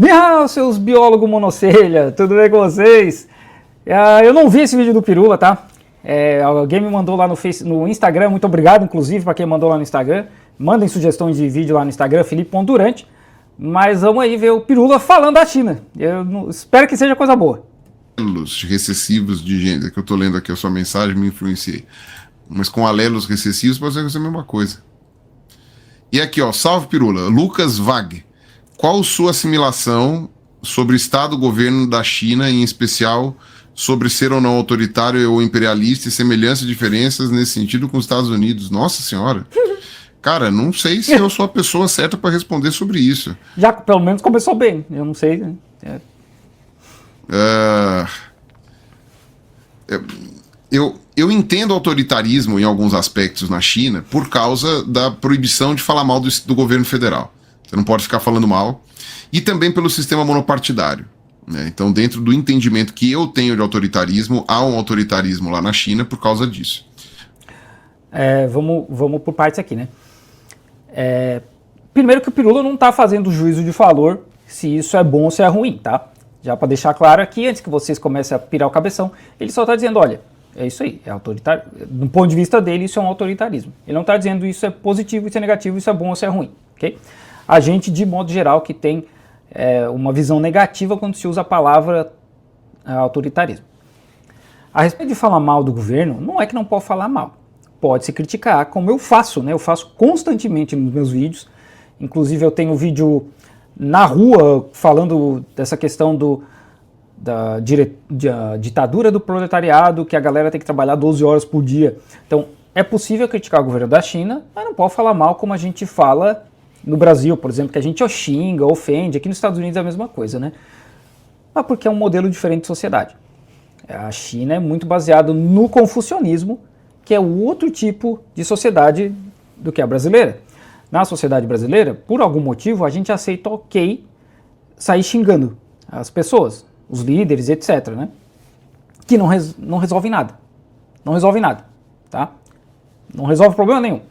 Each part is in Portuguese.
Miau, seus biólogos monocelha, tudo bem com vocês? Eu não vi esse vídeo do Pirula, tá? Alguém me mandou lá no Instagram, muito obrigado, inclusive, para quem mandou lá no Instagram. Mandem sugestões de vídeo lá no Instagram, Felipe.Durante. Mas vamos aí ver o Pirula falando da China. Espero que seja coisa boa. Alelos recessivos de gênero, que eu tô lendo aqui a sua mensagem, me influenciei. Mas com alelos recessivos pode ser a mesma coisa. E aqui, ó, salve Pirula. Lucas Vag. Qual sua assimilação sobre o Estado-governo da China, em especial sobre ser ou não autoritário ou imperialista e semelhanças e diferenças nesse sentido com os Estados Unidos? Nossa Senhora! Cara, não sei se eu sou a pessoa certa para responder sobre isso. Já pelo menos começou bem, eu não sei. Né? Eu entendo autoritarismo em alguns aspectos na China por causa da proibição de falar mal do governo federal. Você não pode ficar falando mal. E também pelo sistema monopartidário. Né? Então, dentro do entendimento que eu tenho de autoritarismo, há um autoritarismo lá na China por causa disso. Vamos por partes aqui, né? Primeiro que o Pirula não está fazendo juízo de valor se isso é bom ou se é ruim, tá? Já para deixar claro aqui, antes que vocês comecem a pirar o cabeção, ele só está dizendo, olha, é isso aí, é autoritário. Do ponto de vista dele, isso é um autoritarismo. Ele não está dizendo isso é positivo, isso é negativo, isso é bom ou isso é ruim, ok? A gente, de modo geral, que tem uma visão negativa quando se usa a palavra autoritarismo. A respeito de falar mal do governo, não é que não pode falar mal. Pode se criticar, como eu faço, né? Eu faço constantemente nos meus vídeos. Inclusive, eu tenho vídeo na rua falando dessa questão da ditadura do proletariado, que a galera tem que trabalhar 12 horas por dia. Então, é possível criticar o governo da China, mas não pode falar mal como a gente fala no Brasil, por exemplo, que a gente xinga, ofende. Aqui nos Estados Unidos é a mesma coisa, né? Mas porque é um modelo diferente de sociedade. A China é muito baseado no confucionismo, que é o outro tipo de sociedade do que a brasileira. Na sociedade brasileira, por algum motivo, a gente aceita ok sair xingando as pessoas, os líderes, etc., né? Que não resolve nada. Não resolve nada, tá? Não resolve problema nenhum.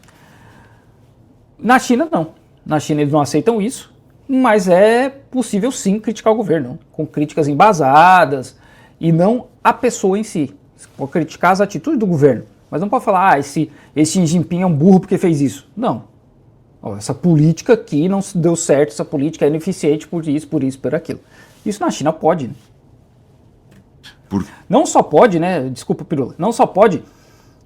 Na China, não. Na China eles não aceitam isso, mas é possível sim criticar o governo, com críticas embasadas, e não a pessoa em si. Você pode criticar as atitudes do governo, mas não pode falar, esse Xi Jinping é um burro porque fez isso. Não. Essa política aqui não deu certo, essa política é ineficiente por isso, por aquilo. Isso na China pode. Né? Não só pode, né? Desculpa, Pirula. Não só pode,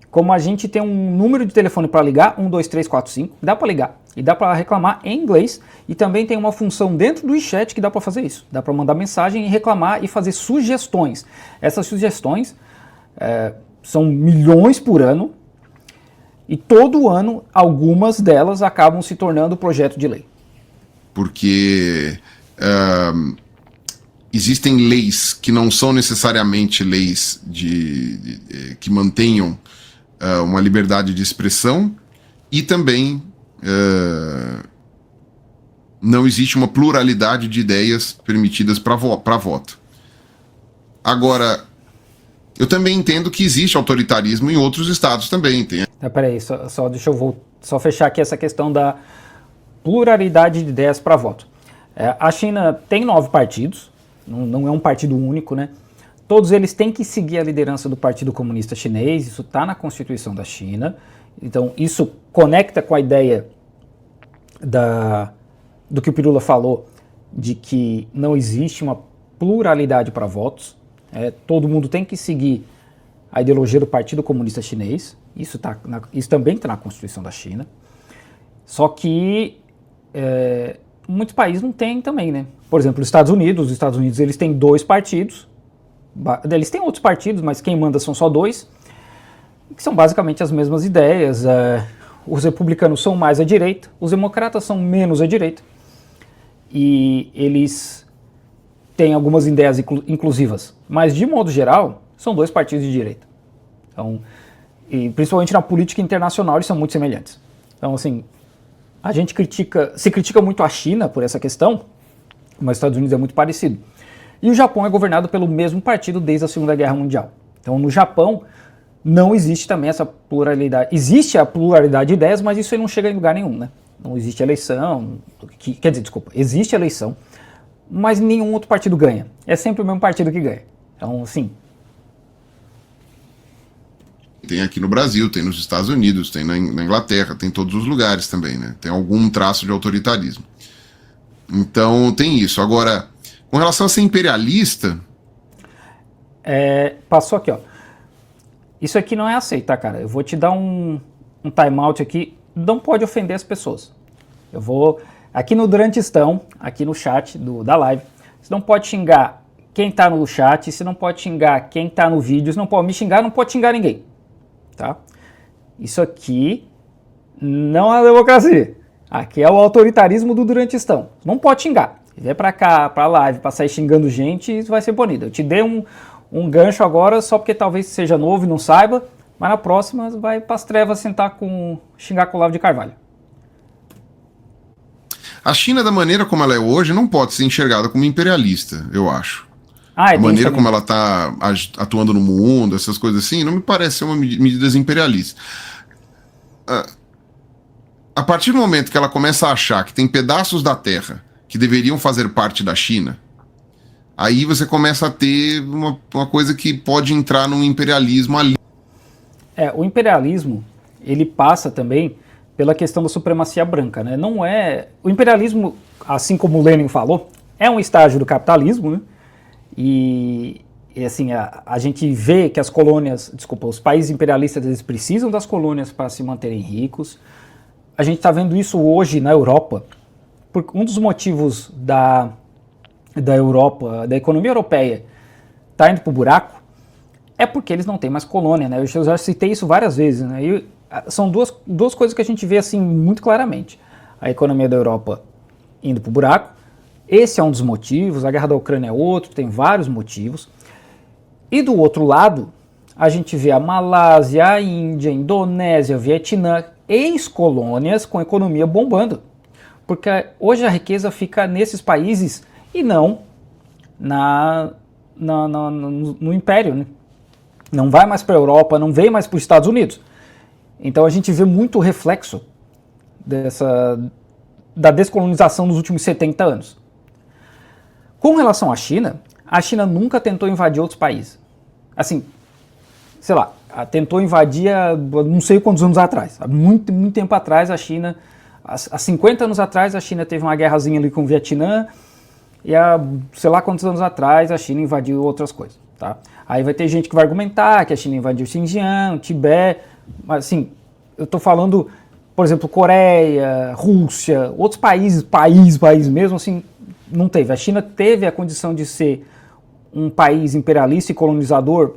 como a gente tem um número de telefone para ligar, 12345, dá para ligar. E dá para reclamar em inglês. E também tem uma função dentro do WeChat que dá para fazer isso. Dá para mandar mensagem e reclamar e fazer sugestões. Essas sugestões são milhões por ano. E todo ano, algumas delas acabam se tornando projeto de lei. Porque existem leis que não são necessariamente leis que mantenham uma liberdade de expressão e também não existe uma pluralidade de ideias permitidas para voto. Agora, eu também entendo que existe autoritarismo em outros estados também. Peraí, deixa eu só fechar aqui essa questão da pluralidade de ideias para voto. A China tem 9 partidos, não é um partido único, né? Todos eles têm que seguir a liderança do Partido Comunista Chinês, isso está na Constituição da China. Então, isso conecta com a ideia do que o Pirula falou, de que não existe uma pluralidade para votos. Todo mundo tem que seguir a ideologia do Partido Comunista Chinês. Isso também está na Constituição da China. Só que muitos países não têm também, né? Por exemplo, os Estados Unidos eles têm 2 partidos. Eles têm outros partidos, mas quem manda são só 2, que são basicamente as mesmas ideias. Os republicanos são mais à direita, os democratas são menos à direita. E eles têm algumas ideias inclusivas. Mas, de modo geral, são 2 partidos de direita. Então, e principalmente na política internacional, eles são muito semelhantes. Então, assim, a gente se critica muito a China por essa questão, mas os Estados Unidos é muito parecido. E o Japão é governado pelo mesmo partido desde a Segunda Guerra Mundial. Então, no Japão, não existe também essa pluralidade. Existe a pluralidade de ideias, mas isso aí não chega em lugar nenhum, né? Não existe eleição, existe eleição, mas nenhum outro partido ganha. É sempre o mesmo partido que ganha. Então, sim. Tem aqui no Brasil, tem nos Estados Unidos, tem na Inglaterra, tem em todos os lugares também, né? Tem algum traço de autoritarismo. Então, tem isso. Agora, com relação a ser imperialista... Passou aqui, ó. Isso aqui não é aceito, tá, cara? Eu vou te dar um timeout aqui. Não pode ofender as pessoas. Eu vou... Aqui no Durantistão, aqui no chat da live, você não pode xingar quem tá no chat, você não pode xingar quem tá no vídeo, você não pode me xingar, não pode xingar ninguém. Tá? Isso aqui não é democracia. Aqui é o autoritarismo do Durantistão. Não pode xingar. Se vier pra cá, pra live, pra sair xingando gente, isso vai ser banido. Eu te dei um gancho agora só porque talvez seja novo e não saiba, mas na próxima vai pras trevas xingar com o Olavo de Carvalho. A China, da maneira como ela é hoje, não pode ser enxergada como imperialista, eu acho. A maneira como ela está atuando no mundo, essas coisas assim, não me parece ser uma medida imperialista. A partir do momento que ela começa a achar que tem pedaços da Terra que deveriam fazer parte da China, aí você começa a ter uma coisa que pode entrar num imperialismo ali. O imperialismo, ele passa também pela questão da supremacia branca, né? Não é... O imperialismo, assim como o Lenin falou, é um estágio do capitalismo, né? E assim, a gente vê que os países imperialistas, eles precisam das colônias para se manterem ricos. A gente está vendo isso hoje na Europa. Porque um dos motivos da Europa, da economia europeia, tá indo pro buraco, é porque eles não têm mais colônia, né? Eu já citei isso várias vezes, né? E são duas coisas que a gente vê assim muito claramente. A economia da Europa indo pro buraco. Esse é um dos motivos, a guerra da Ucrânia é outro, tem vários motivos. E do outro lado, a gente vê a Malásia, a Índia, a Indonésia, Vietnã, ex-colônias com economia bombando. Porque hoje a riqueza fica nesses países e não no Império, né? Não vai mais para a Europa, não vem mais para os Estados Unidos. Então a gente vê muito reflexo da descolonização nos últimos 70 anos. Com relação à China, a China nunca tentou invadir outros países. Assim, sei lá, tentou invadir não sei quantos anos atrás. Há muito, muito tempo atrás a China, há 50 anos atrás a China teve uma guerrazinha ali com o Vietnã e há sei lá quantos anos atrás a China invadiu outras coisas. Tá? Aí vai ter gente que vai argumentar que a China invadiu Xinjiang, Tibete, mas assim, eu estou falando, por exemplo, Coreia, Rússia, outros países mesmo, assim, não teve. A China teve a condição de ser um país imperialista e colonizador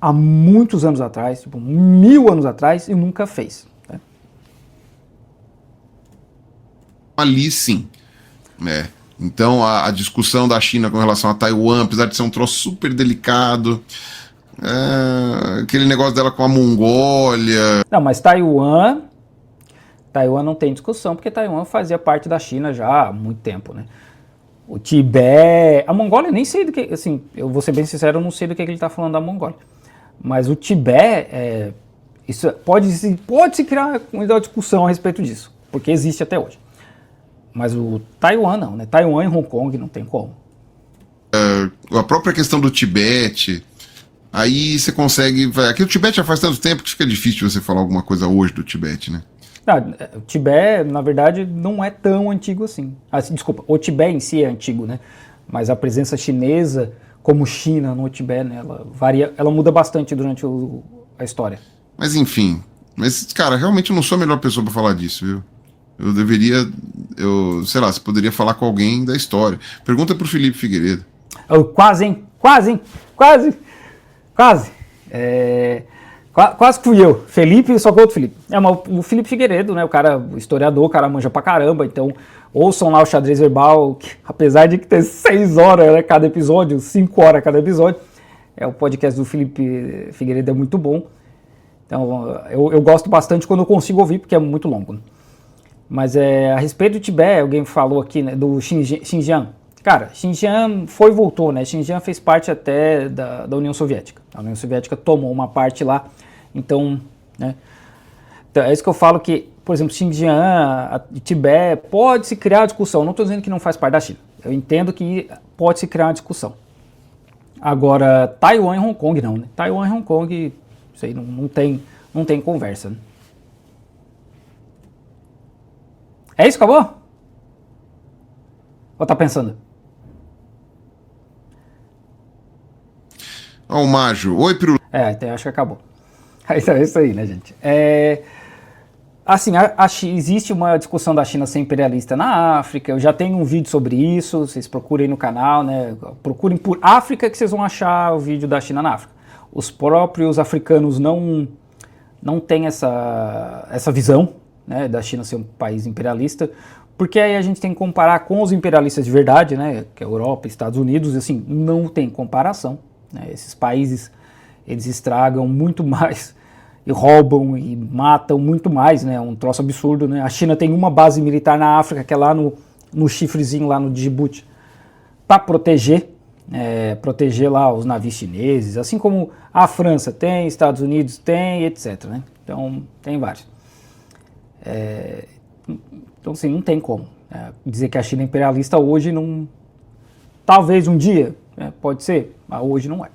há muitos anos atrás, tipo 1000 anos atrás, e nunca fez. Né? Ali sim, né? Então a discussão da China com relação a Taiwan, apesar de ser um troço super delicado, aquele negócio dela com a Mongólia... Não, mas Taiwan não tem discussão, porque Taiwan fazia parte da China já há muito tempo, né? O Tibete... A Mongólia, nem sei do que... Assim, eu vou ser bem sincero, eu não sei do que ele está falando da Mongólia. Mas o Tibete, isso pode-se criar uma discussão a respeito disso, porque existe até hoje. Mas o Taiwan não, né? Taiwan e Hong Kong não tem como. A própria questão do Tibete, aí você consegue... Aqui o Tibete já faz tanto tempo que fica difícil você falar alguma coisa hoje do Tibete, né? Não, o Tibete, na verdade, não é tão antigo assim. Desculpa, o Tibete em si é antigo, né? Mas a presença chinesa, como China no Tibete, né, ela varia, ela muda bastante durante a história. Mas enfim, cara, realmente eu não sou a melhor pessoa para falar disso, viu? Sei lá, você poderia falar com alguém da história. Pergunta pro Felipe Figueiredo. Quase, hein? Quase. Quase fui eu. Felipe, só que outro Felipe. Mas o Felipe Figueiredo, né? O historiador, o cara manja pra caramba. Então, ouçam lá o Xadrez Verbal, que, apesar de que ter 6 horas, né, cada episódio, 5 horas cada episódio, o podcast do Felipe Figueiredo é muito bom. Então, eu gosto bastante quando eu consigo ouvir, porque é muito longo, né? Mas a respeito do Tibete, alguém falou aqui, né, do Xinjiang. Cara, Xinjiang foi e voltou, né? Xinjiang fez parte até da União Soviética. A União Soviética tomou uma parte lá, então, né? Então, é isso que eu falo que, por exemplo, Xinjiang, Tibete, pode se criar discussão. Não estou dizendo que não faz parte da China. Eu entendo que pode se criar uma discussão. Agora, Taiwan e Hong Kong não, né? Taiwan e Hong Kong, isso aí não tem conversa, né? É isso, acabou? Ou tá pensando? Ó, o Mágio. Oi, Pirula. Então acho que acabou. Então é isso aí, né, gente? Assim, existe uma discussão da China ser imperialista na África. Eu já tenho um vídeo sobre isso. Vocês procurem no canal, né? Procurem por África que vocês vão achar o vídeo da China na África. Os próprios africanos não têm essa visão, né, da China ser um país imperialista, porque aí a gente tem que comparar com os imperialistas de verdade, né, que é a Europa, Estados Unidos, e assim, não tem comparação. Né, esses países, eles estragam muito mais e roubam e matam muito mais, né, um troço absurdo, né. A China tem uma base militar na África, que é lá no chifrezinho, lá no Djibouti, para proteger lá os navios chineses, assim como a França tem, Estados Unidos tem, etc. Né? Então, tem vários. Então, assim, não tem como dizer que a China é imperialista hoje, não. Talvez um dia, pode ser, mas hoje não é.